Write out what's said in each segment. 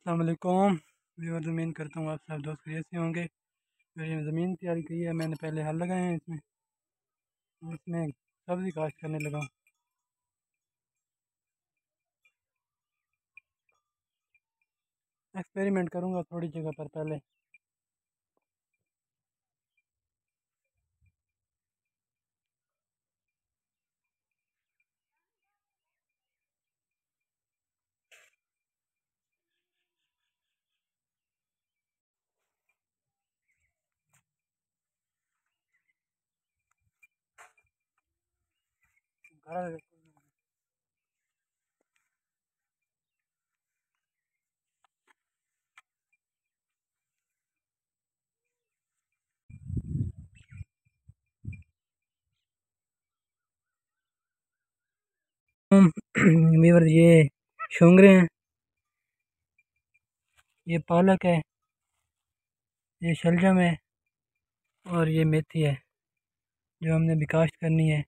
अस्सलाम वालेकुम। व्यूअर्स, उम्मीद करता हूँ आप सब दोस्त खैरियत से होंगे। मेरी ज़मीन तैयारी की है, मैंने पहले हल लगाए हैं इसमें। इसमें सब्ज़ी काश्त करने लगा हूँ। एक्सपेरिमेंट करूँगा थोड़ी जगह पर पहले। घर व्यूअर्स, ये शोंगरे हैं, ये पालक है, ये शलजम है और ये मेथी है जो हमने भी काश्त करनी है।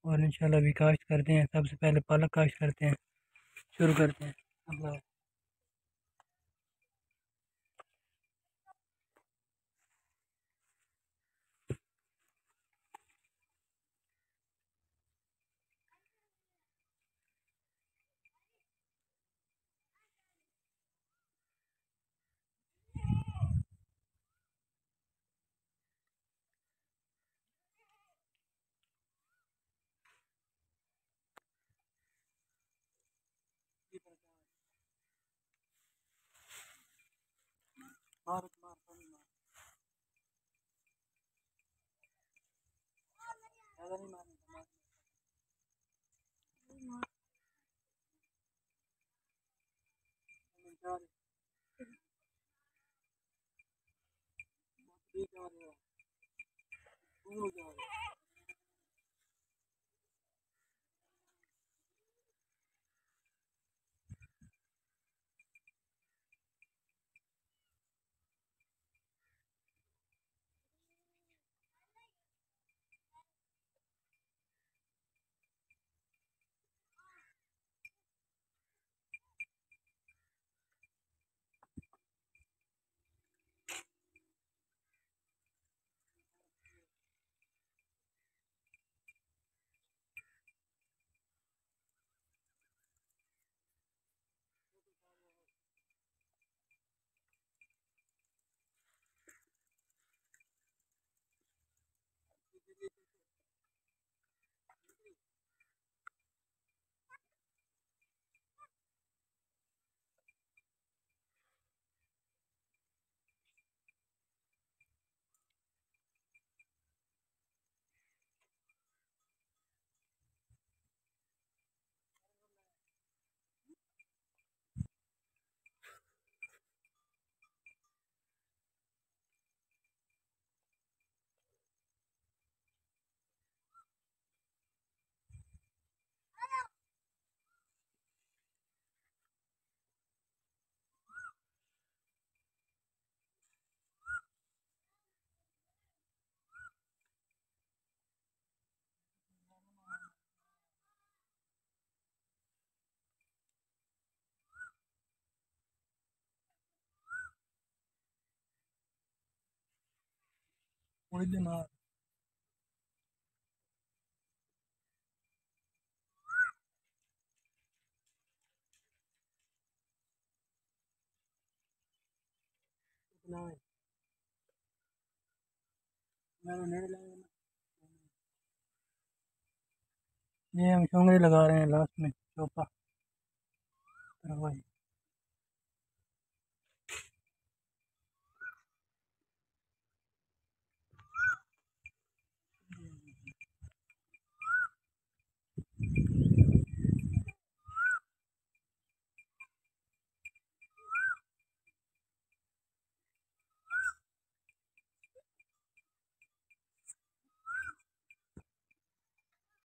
और इंशाल्लाह भी काश्त करते हैं। सबसे पहले पालक काश्त करते हैं, शुरू करते हैं। अल्लाह। मार मार पानी मार, ज़्यादा नहीं मारना, मार ठीक है, दूर हो जाएगा। कोई दिन मार इतना है। मैंने नहीं लगाया ना। ये हम शोंगरे लगा रहे हैं लास्ट में चौपा।